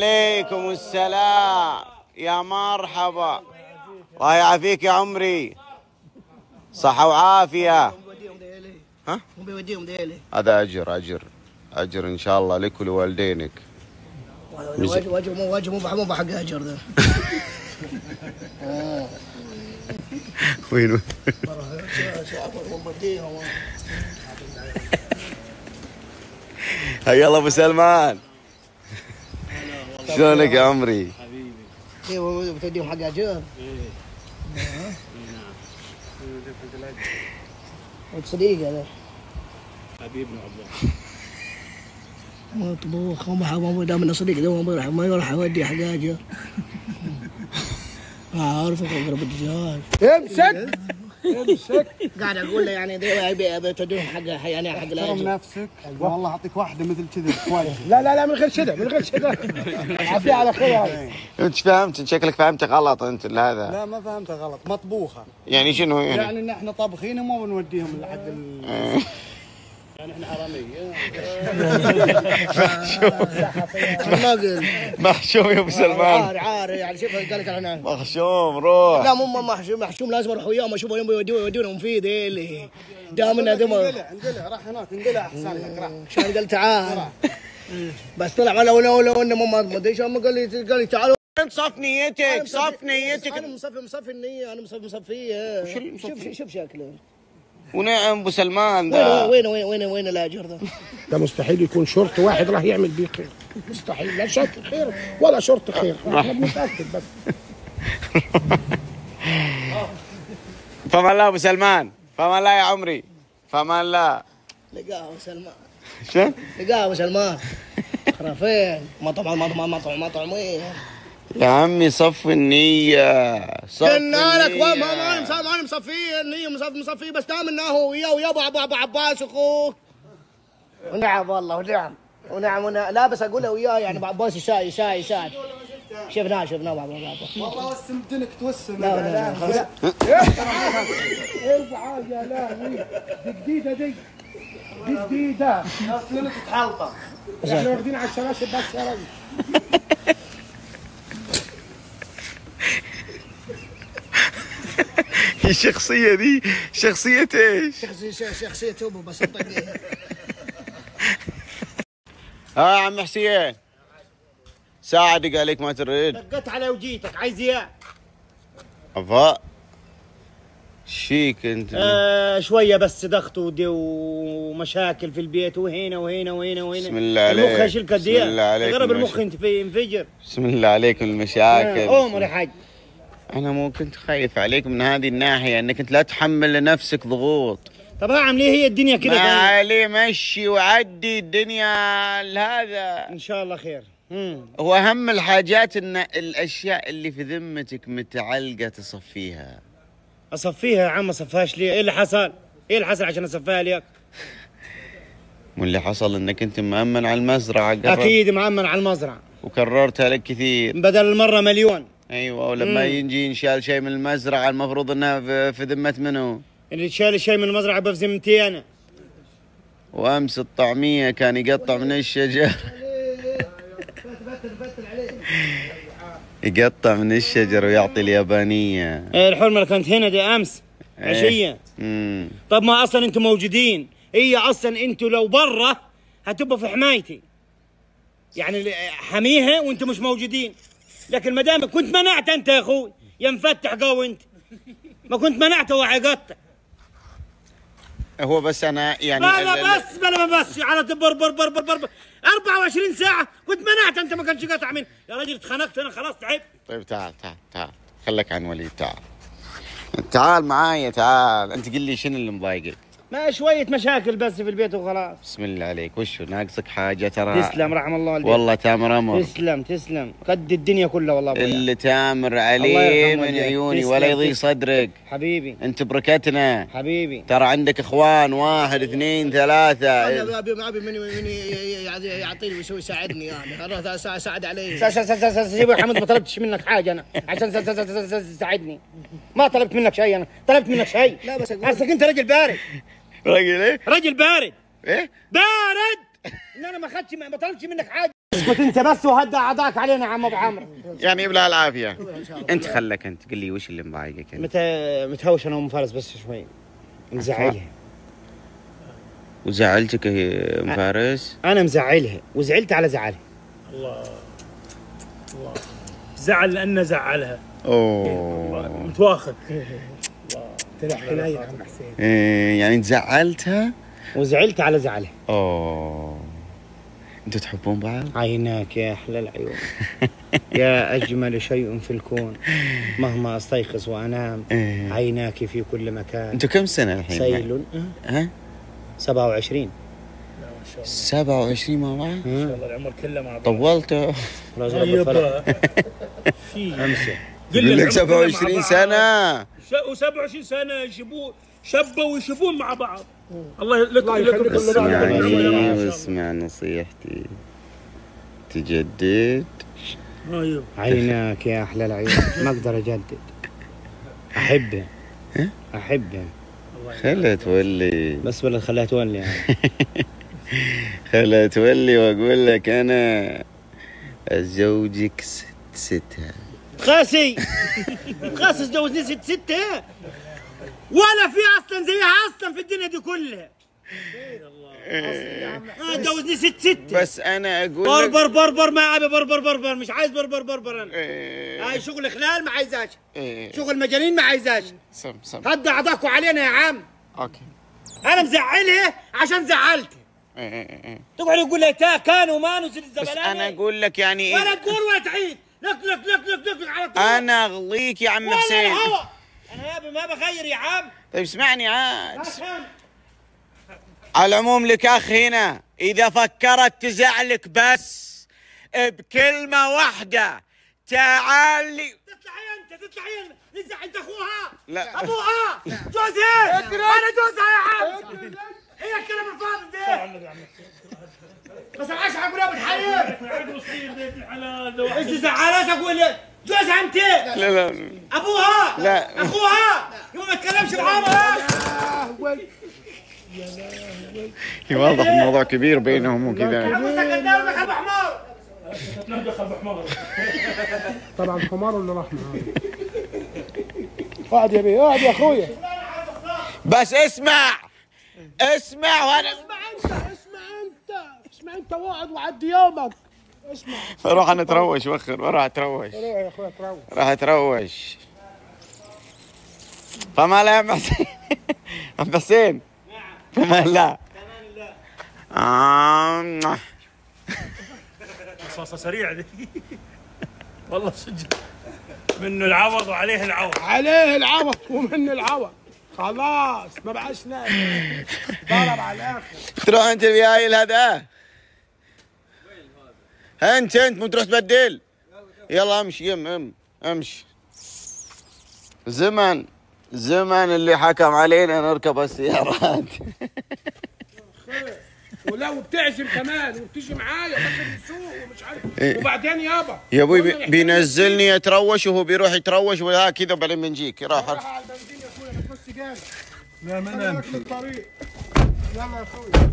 عليكم السلام يا مرحبا. الله يعافيك يا عمري، صحة وعافية. ها؟ هذا أجر إن شاء الله لك ولوالدينك. واجه مو بحق أجر ذا. وين؟ هيا الله أبو سلمان، شلونك يا عمري؟ حبيبي. ايوه بتوديهم حق اجر؟ صديق هذا حبيبنا والله. مطبوخ ما دام انه صديق ما يروح يودي حق اجر. عارفك اقرب الدجاج. امسك قاعد اقول له يعني بتوديهم حق يعني حق الاجر. احترم نفسك والله اعطيك واحده مثل كذا كويس. لا من غير كذا عافيه على خير. انت فهمت، شكلك فهمت غلط انت هذا. لا ما فهمت غلط، مطبوخه. يعني شنو يعني ان احنا طابخين وما بنوديهم لحق يعني احنا حراميه. محشوم يا ابو سلمان. عار يعني شوف قال لك انا محشوم روح. لا مو محشوم لازم اروح وياهم اشوفهم يودونهم مفيد اللي دام انه انقلع راح هناك انقلع احسن لك راح. شلون قال تعال بس طلع لو انه ما ادري شلون قال لي تعالوا. صف نيتك صف نيتك. انا مصفي النيه، انا مصفيه. شوف شكله. ونعم ابو سلمان ذا. وين الاجر ذا؟ ده مستحيل يكون شرط واحد راح يعمل بيه خير، مستحيل. لا شرط خير ولا شرط خير، احنا بنتاكد بس. فما الله ابو سلمان، فما الله يا عمري، فما الله. لقاه ابو سلمان. شو؟ لقاه ابو سلمان. خرافين مطعم وين؟ يا عمي صف النية. قلنا لك ما مصفيه النية، مصفيه بس دام انه هو ويا ابو عباس اخوك. ونعم والله ونعم لا بس اقول له وياه يعني ابو عباس يساعد. شفناه ابو عباس. والله وسم دنك توسم. لا ارفع يا لاهوي، دي جديده دي جديده. اصلا تتحلطم. احنا واخدين على الشباشب بس يا راجل. الشخصية دي شخصية ايش؟ شخصية توبه بس طقيها. يا عم حسين ساعة دق عليك ما ترد. دقت علي وجيتك عايز اياه. افا شيك انت؟ شوية بس ضغط ومشاكل في البيت وهنا. بسم الله عليك. المخ اشيل قد ايه؟ بسم الله عليك. قرب المخ انت ينفجر. بسم الله عليك المشاكل. قوم يا حاج. انا مو كنت خايف عليك من هذه الناحية انك انت لا تحمل لنفسك ضغوط. طب اعمل ايه هي الدنيا كذا؟ ما عليه مشي وعدي الدنيا هذا ان شاء الله خير. هو اهم الحاجات ان الاشياء اللي في ذمتك متعلقة تصفيها. اصفيها يا عم، ما صفاش ليه؟ ايه اللي حصل عشان اصفيها ليك؟ واللي حصل انك انت مأمن على المزرعة. اكيد مأمن على المزرعة وكررتها لك كثير بدل المرة مليون. ايوه، ولما يجي ينشال شيء من المزرعة المفروض انها في ذمة منو؟ اللي شال شيء من المزرعة بذمتي انا. وامس الطعمية كان يقطع من الشجر. يقطع من الشجر ويعطي اليابانية. الحرمة اللي كانت هنا دي امس عشية. طب ما اصلا انتم موجودين، هي اصلا انتم لو برا هتبقوا في حمايتي، يعني حميها وانتم مش موجودين. لكن ما دام كنت منعت انت يا اخوي يا مفتح قوي انت، ما كنت منعته وعقدت. هو بس انا يعني بلا بس على بر 24 ساعة كنت منعت انت، ما كانش قاطع مني يا راجل. اتخنقت انا خلاص تعبت. طيب تعال خليك عن وليد. تعال معايا تعال. انت قل لي شنو اللي مضايقك؟ ما شوية مشاكل بس في البيت وخلاص. بسم الله عليك. وشو ناقصك حاجة؟ ترى تسلم رحم الله البيت. والله تامر امر. تسلم قد الدنيا كلها والله ابويا. اللي تامر عليه من عيوني ولا يضيق صدرك حبيبي. انت بركتنا حبيبي. ترى عندك اخوان 1 2 3. انا ابي من يعطيني ويسوي يساعدني يعني. اروح اساعد عليه. سيبي يا حمد، ما طلبتش منك حاجه انا عشان تساعدني. ما طلبت منك شيء، انا طلبت منك شيء. لا بس اصلك انت رجل بارد. راجل ايه؟ راجل بارد. ايه؟ بارد. ان انا ما طلبتش منك حاجه. اسكت انت بس وهدى اعضاك علينا يا عم ابو عمرو. يعني يبلع العافيه. انت خلك انت قل لي وش اللي مضايقك انت؟ متهوش انا وام فارس بس شوي مزعلها. وزعلتك يا ام فارس؟ انا مزعلها وزعلت على زعلها. الله الله زعل لأنه زعلها. اوه متواخذ. طلع حنين يا عم حسين. يعني انت زعلتها؟ وزعلت على زعلها. اوه انتوا تحبون بعض؟ عيناك يا احلى العيون يا اجمل شيء في الكون مهما استيقظ وانام عيناك في كل مكان. انتوا كم سنه الحين؟ سيل ها؟ 27. 27 مع بعض؟ ان شاء الله العمر كله مع بعض. طولتوا. امسك يقول لك 27 سنه. و27 سنه يشبون شبوا ويشبون مع بعض. الله لك اسمعني واسمع نصيحتي تجدد. ايوه عيناك يا احلى العيون ما اقدر اجدد. احبه احبه. خلها تولي بس ولا خليها تولي يعني. خلها تولي واقول لك انا ازوجك ستها. خاسي خاسي تجوزني ستة ولا في اصلا زيها اصلا في الدنيا دي كلها. تجوزني ستة بس انا اقول لك بربر ما ابي بربر مش عايز بربر انا. هاي شغل خلال ما عايزاش. شغل مجانين ما عايزاش. سم هدى اعضاكوا علينا يا عم. اوكي انا مزعلها عشان زعلتها. تقعد تقول لي تا كان ومان وزل الزبلانه. بس انا اقول لك يعني ولا تقول ولا تعيد لك على طول. انا اغليك يا عم حسين. انا يا ابي ما بغير يا عم. طيب اسمعني عاد. على العموم لك اخ هنا اذا فكرت تزعلك بس بكلمه واحده تعالي. تطلعي انت انت اخوها. لا ابوها جوزها. انا جوزها يا عم. هي الكلام الفاضي ده. بس العشاء اقول يا بتحير. ايش زعلت اقول جوزها انت. لا ابوها. لا اخوها. يبقى ما تتكلمش معاها. واضح الموضوع كبير بينهم وكذا. طبعا حمار ولا رحمه. اقعد يا بيه اقعد يا اخويا. بس اسمع وانا اسمع انت واقعد وعدي يومك. اسمع روح انا اتروش وخر وراح اتروش. روح يا اخويا تروح. راح اتروش. فما لا يا عم حسين. عم حسين. فما لا. رصاصه سريعه ذي. والله صدق منه العوض وعليه العوض. عليه العوض ومن العوض. خلاص ما بقاش نايم. ضرب على الاخر. تروح انت الفيايل هذا. انت مو تروح تبدل. يلا امشي امشي. زمن اللي حكم علينا نركب السيارات. ولو بتعزم كمان وبتيجي معايا داخل السوق ومش عارف. وبعدين يابا يا ابوي بينزلني يتروش وهو بيروح يتروش ولا كذا وبعدين بنجيك. راح على البنزين يا اخويا ما تبص جامد. لا ما نمشي. الطريق. يلا يا اخويا.